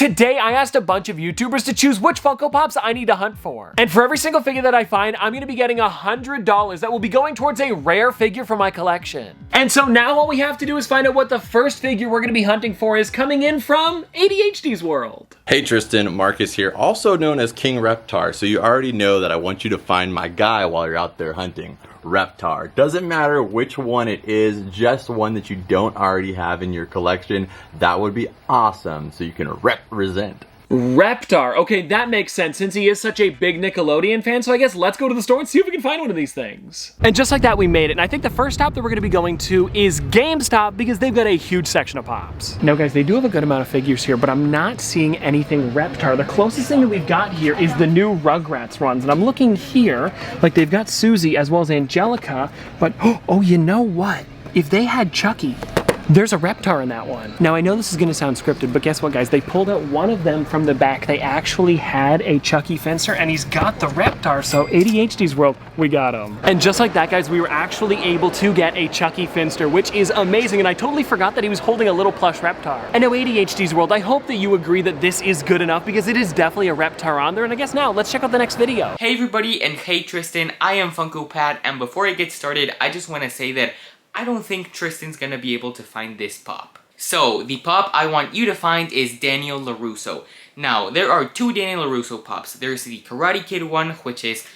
Today, I asked a bunch of YouTubers to choose which Funko Pops I need to hunt for. And for every single figure that I find, I'm gonna be getting $100 that will be going towards a rare figure for my collection. And so now all we have to do is find out what the first figure we're gonna be hunting for is coming in from ADHD's world. Hey Tristan, Marcus here, also known as King Reptar. So you already know that I want you to find my guy while you're out there hunting. Reptar. Doesn't matter which one it is, just one that you don't already have in your collection. That would be awesome, so you can represent. Reptar. Okay, that makes sense since he is such a big Nickelodeon fan, so I guess let's go to the store and see if we can find one of these things. And just like that, we made it. And I think the first stop that we're gonna be going to is Gamestop because they've got a huge section of Pops. Now guys, they do have a good amount of figures here, but I'm not seeing anything Reptar. The closest thing that we've got here is the new Rugrats runs. And I'm looking here, like they've got Susie as well as Angelica, but oh, you know what? If they had Chucky, there's a Reptar in that one. Now I know this is gonna sound scripted, but guess what guys? They pulled out one of them from the back. They actually had a Chucky fencer and he's got the Reptar, so ADHD's world, we got him. And just like that guys, we were actually able to get a Chucky fencer, which is amazing, and I totally forgot that he was holding a little plush Reptar. And now ADHD's world, I hope that you agree that this is good enough because it is definitely a Reptar on there, and I guess now, let's check out the next video. Hey everybody, and hey Tristan, I am Funko Pat, and before I get started, I just want to say that I don't think Tristan's gonna be able to find this pop. So, the pop I want you to find is Daniel Larusso. Now, there are two Daniel Larusso pops. There's the Karate Kid one, which is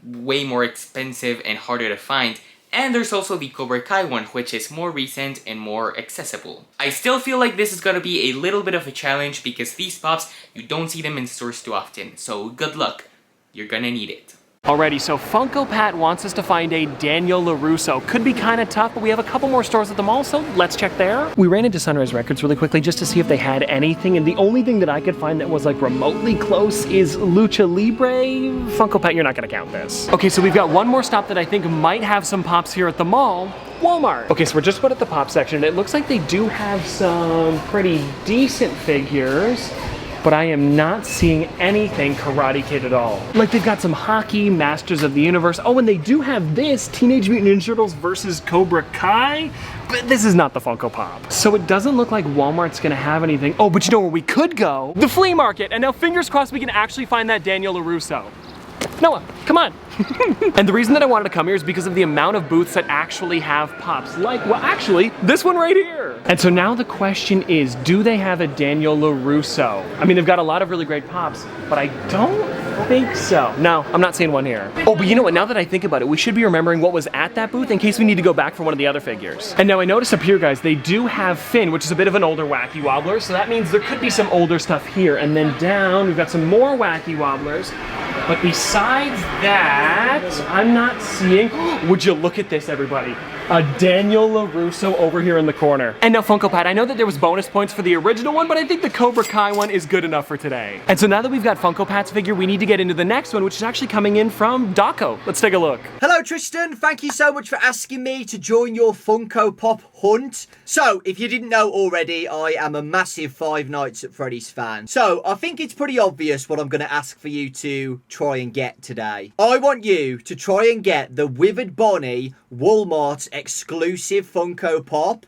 way more expensive and harder to find. And there's also the Cobra Kai one, which is more recent and more accessible. I still feel like this is gonna be a little bit of a challenge because these pops, you don't see them in stores too often. So, good luck. You're gonna need it. Alrighty, so Funko Pat wants us to find a Daniel Larusso. Could be kind of tough, but we have a couple more stores at the mall, so let's check there. We ran into Sunrise Records really quickly just to see if they had anything, and the only thing that I could find that was like remotely close is Lucha Libre. Funko Pat, you're not gonna count this. Okay, so we've got one more stop that I think might have some pops here at the mall. Walmart. Okay, so we're just about at the pop section, and it looks like they do have some pretty decent figures, but I am not seeing anything Karate Kid at all. Like they've got some hockey, Masters of the Universe. Oh, and they do have this, Teenage Mutant Ninja Turtles versus Cobra Kai, but this is not the Funko Pop. So it doesn't look like Walmart's gonna have anything. Oh, but you know where we could go? The flea market, and now fingers crossed we can actually find that Daniel Larusso. Noah, come on. And the reason that I wanted to come here is because of the amount of booths that actually have pops. Like, well, actually, this one right here. And so now the question is, do they have a Daniel Larusso? I mean, they've got a lot of really great pops, but I don't think so. No, I'm not seeing one here. Oh, but you know what? Now that I think about it, we should be remembering what was at that booth in case we need to go back for one of the other figures. And now I notice up here, guys, they do have Finn, which is a bit of an older Wacky Wobbler, so that means there could be some older stuff here. And then down, we've got some more Wacky Wobblers. But besides that, I'm not seeing, would you look at this, everybody? A Daniel Larusso over here in the corner. And now Funko Pat, I know that there was bonus points for the original one, but I think the Cobra Kai one is good enough for today. And so now that we've got Funko Pat's figure, we need to get into the next one, which is actually coming in from Daco. Let's take a look. Hello Tristan, thank you so much for asking me to join your Funko Pop hunt. So, if you didn't know already, I am a massive Five Nights at Freddy's fan. So, I think it's pretty obvious what I'm going to ask for you to try and get today. I want you to try and get the Withered Bonnie Walmart exclusive Funko Pop,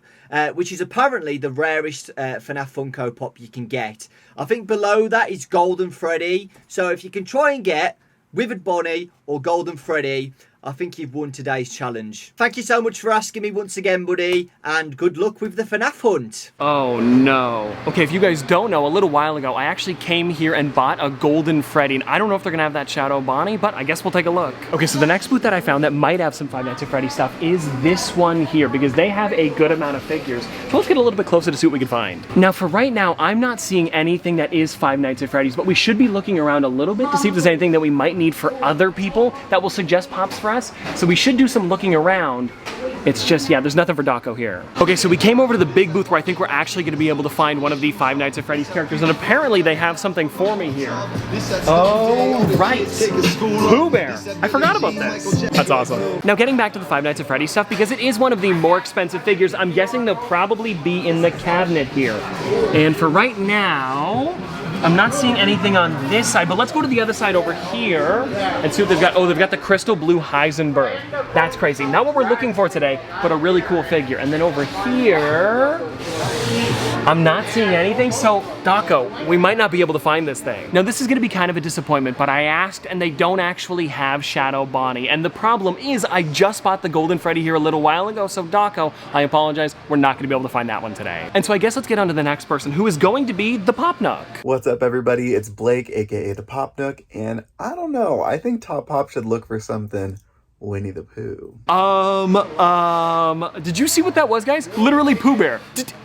which is apparently the rarest FNAF Funko Pop you can get. I think below that is Golden Freddy. So if you can try and get Withered Bonnie or Golden Freddy, I think you've won today's challenge. Thank you so much for asking me once again, buddy, and good luck with the FNAF hunt. Oh no. Okay, if you guys don't know, a little while ago, I actually came here and bought a Golden Freddy, and I don't know if they're gonna have that Shadow Bonnie, but I guess we'll take a look. Okay, so the next booth that I found that might have some Five Nights at Freddy's stuff is this one here, because they have a good amount of figures. So let's get a little bit closer to see what we can find. Now, for right now, I'm not seeing anything that is Five Nights at Freddy's, but we should be looking around a little bit to see if there's anything that we might need for other people that will suggest pops for us. So we should do some looking around. It's just, yeah, there's nothing for Daco here. Okay, so we came over to the big booth where I think we're actually gonna be able to find one of the Five Nights at Freddy's characters, and apparently they have something for me here. Oh, right, Pooh Bear. I forgot about this. That's awesome. Now getting back to the Five Nights at Freddy's stuff, because it is one of the more expensive figures, I'm guessing they'll probably be in the cabinet here. And for right now, I'm not seeing anything on this side, but let's go to the other side over here and see what they've got. Oh, they've got the crystal blue Heisenberg. That's crazy. Not what we're looking for today, but a really cool figure. And then over here, I'm not seeing anything, so Daco, we might not be able to find this thing. Now this is gonna be kind of a disappointment, but I asked and they don't actually have Shadow Bonnie. And the problem is I just bought the Golden Freddy here a little while ago, so Daco, I apologize, we're not gonna be able to find that one today. And so I guess let's get on to the next person, who is going to be the Pop Nook. What's up, everybody? It's Blake, aka the Pop Nook, and I don't know, I think Top Pop should look for something Winnie the Pooh. Did you see what that was, guys? Literally Pooh Bear.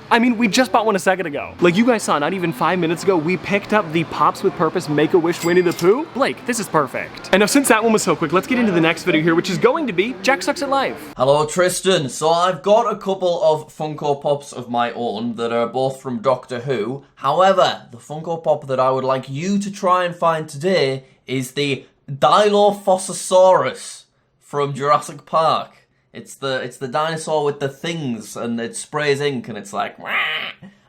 I mean, we just bought one a second ago. Like you guys saw, not even 5 minutes ago, we picked up the Pops with Purpose Make-A-Wish Winnie the Pooh. Blake, this is perfect. And now since that one was so quick, let's get into the next video here, which is going to be Jack Sucks at Life. Hello Tristan, so I've got a couple of Funko Pops of my own that are both from Doctor Who. However, the Funko Pop that I would like you to try and find today is the Dilophosaurus from Jurassic Park. It's the dinosaur with the things, and it sprays ink, and it's like, wah!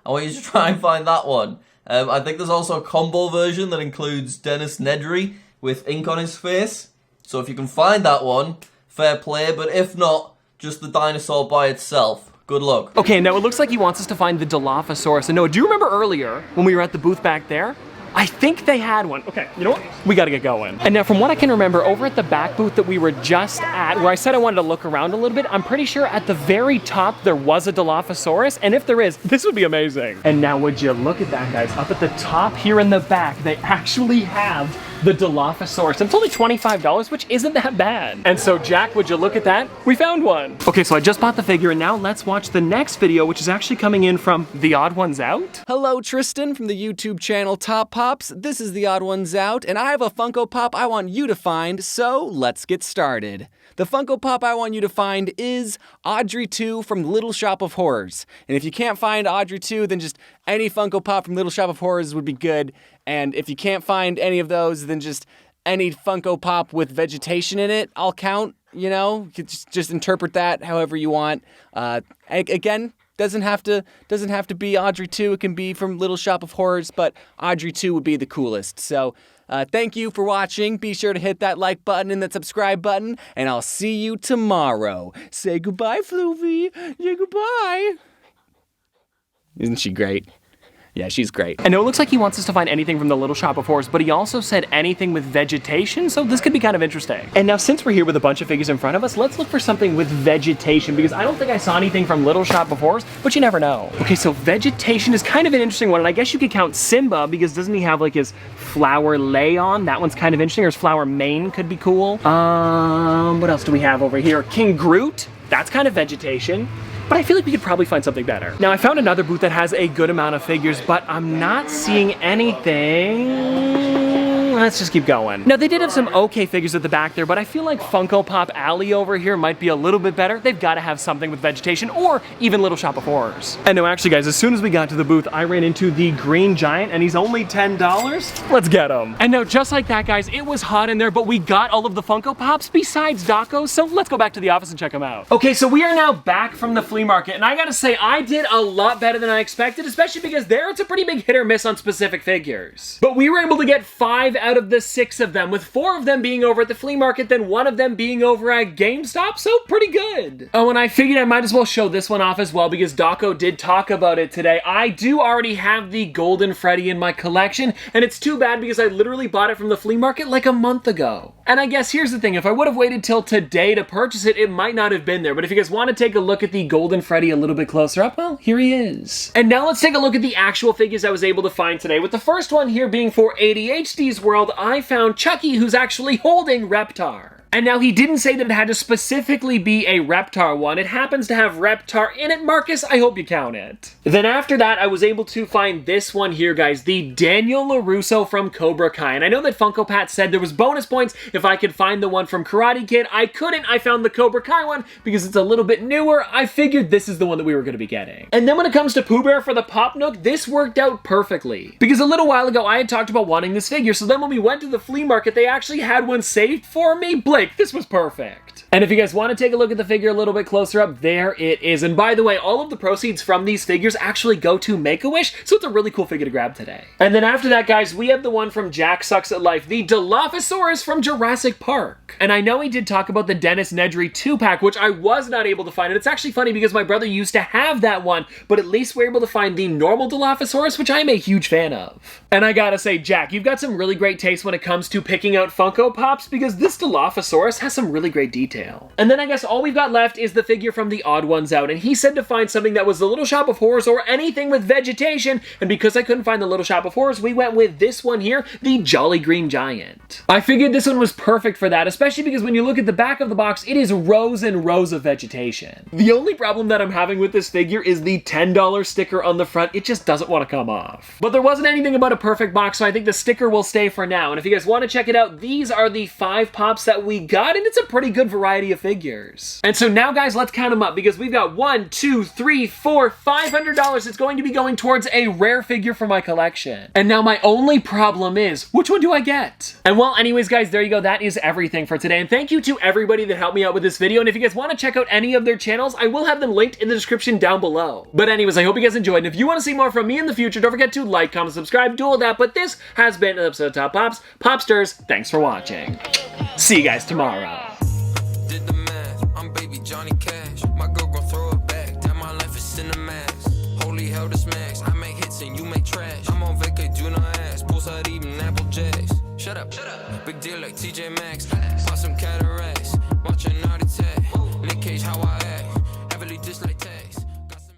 I want you to try and find that one. I think there's also a combo version that includes Dennis Nedry with ink on his face. So if you can find that one, fair play, but if not, just the dinosaur by itself. Good luck. Okay, now it looks like he wants us to find the Dilophosaurus. And Noah, do you remember earlier when we were at the booth back there? I think they had one. Okay, you know what? We gotta get going. And now from what I can remember, over at the back booth that we were just at, where I said I wanted to look around a little bit, I'm pretty sure at the very top there was a Dilophosaurus, and if there is, this would be amazing. And now would you look at that, guys? Up at the top here in the back, they actually have the Dilophosaurus. And it's only $25, which isn't that bad. And so Jack, would you look at that? We found one. Okay, so I just bought the figure, and now let's watch the next video, which is actually coming in from The Odd Ones Out. Hello, Tristan from the YouTube channel Top Pops. This is The Odd Ones Out, and I have a Funko Pop I want you to find, so let's get started. The Funko Pop I want you to find is Audrey 2 from Little Shop of Horrors. And if you can't find Audrey 2, then just any Funko Pop from Little Shop of Horrors would be good. And if you can't find any of those, then just any Funko Pop with vegetation in it, I'll count, you know? You could just interpret that however you want. Again, doesn't have to be Audrey 2. It can be from Little Shop of Horrors, but Audrey 2 would be the coolest. So thank you for watching. Be sure to hit that like button and that subscribe button, and I'll see you tomorrow. Say goodbye, Floofy. Say goodbye. Isn't she great? Yeah, she's great. And it looks like he wants us to find anything from the Little Shop of Horrors, but he also said anything with vegetation, so this could be kind of interesting. And now since we're here with a bunch of figures in front of us, let's look for something with vegetation, because I don't think I saw anything from Little Shop of Horrors, but you never know. Okay, so vegetation is kind of an interesting one, and I guess you could count Simba, because doesn't he have like his flower lay on? That one's kind of interesting, or his flower mane could be cool. What else do we have over here? King Groot, that's kind of vegetation. But I feel like we could probably find something better. Now, I found another booth that has a good amount of figures, but I'm not seeing anything. Let's just keep going. Now, they did have some okay figures at the back there, but I feel like Funko Pop Alley over here might be a little bit better. They've got to have something with vegetation, or even Little Shop of Horrors. And no, actually, guys, as soon as we got to the booth, I ran into the Green Giant, and he's only $10. Let's get him. And now, just like that, guys, it was hot in there, but we got all of the Funko Pops besides Daco's, so let's go back to the office and check them out. Okay, so we are now back from the flea market, and I gotta say, I did a lot better than I expected, especially because there it's a pretty big hit or miss on specific figures. But we were able to get 5 out of the 6 of them, with 4 of them being over at the flea market, then 1 of them being over at Gamestop, so pretty good. Oh, and I figured I might as well show this one off as well, because Daco did talk about it today. I do already have the Golden Freddy in my collection, and it's too bad because I literally bought it from the flea market like a month ago. And I guess here's the thing, if I would have waited till today to purchase it, it might not have been there, but if you guys want to take a look at the Golden Freddy a little bit closer up, well, here he is. And now let's take a look at the actual figures I was able to find today, with the first one here being for ADHD's World. I found Chucky, who's actually holding Reptar. And now he didn't say that it had to specifically be a Reptar one. It happens to have Reptar in it, Marcus. I hope you count it. Then after that, I was able to find this one here, guys, the Daniel Larusso from Cobra Kai. And I know that Funko Pat said there was bonus points if I could find the one from Karate Kid. I couldn't. I found the Cobra Kai one because it's a little bit newer. I figured this is the one that we were going to be getting. And then when it comes to Pooh Bear for the Pop Nook, this worked out perfectly. Because a little while ago, I had talked about wanting this figure. So then when we went to the flea market, they actually had one saved for me. Blake, this was perfect. And if you guys want to take a look at the figure a little bit closer up, there it is. And by the way, all of the proceeds from these figures actually go to Make-A-Wish, so it's a really cool figure to grab today. And then after that, guys, we have the one from Jack Sucks at Life, the Dilophosaurus from Jurassic Park. And I know he did talk about the Dennis Nedry 2-pack, which I was not able to find. And it's actually funny because my brother used to have that one, but at least we're able to find the normal Dilophosaurus, which I'm a huge fan of. And I gotta say, Jack, you've got some really great taste when it comes to picking out Funko Pops, because this Dilophosaurus has some really great detail. And then I guess all we've got left is the figure from the Odd Ones Out, and he said to find something that was the Little Shop of Horrors or anything with vegetation, and because I couldn't find the Little Shop of Horrors, we went with this one here, the Jolly Green Giant. I figured this one was perfect for that, especially because when you look at the back of the box, it is rows and rows of vegetation. The only problem that I'm having with this figure is the $10 sticker on the front. It just doesn't want to come off. But there wasn't anything about a perfect box, so I think the sticker will stay for now. And if you guys want to check it out, these are the 5 pops that we got, and it's a pretty good variety of figures. And so now, guys, let's count them up, because we've got $1, $2, $3, $4, $500 it's going to be going towards a rare figure for my collection. And now my only problem is, which one do I get? And well, anyways, guys, there you go. That is everything for today. And thank you to everybody that helped me out with this video. And if you guys want to check out any of their channels, I will have them linked in the description down below. But anyways, I hope you guys enjoyed. And if you want to see more from me in the future, don't forget to like, comment, subscribe, do all that. But this has been an episode of Top Pops. Popsters, thanks for watching. See you guys tomorrow. Did the math, I'm baby Johnny Cash. My girl gon' throw it back. Damn, my life is in the mask. Holy hell, this max. I make hits and you make trash. I'm on vacay, do not ask. Poolside eating Apple Jacks. Shut up. Big deal like TJ Maxx. Bought some cataracts. Watching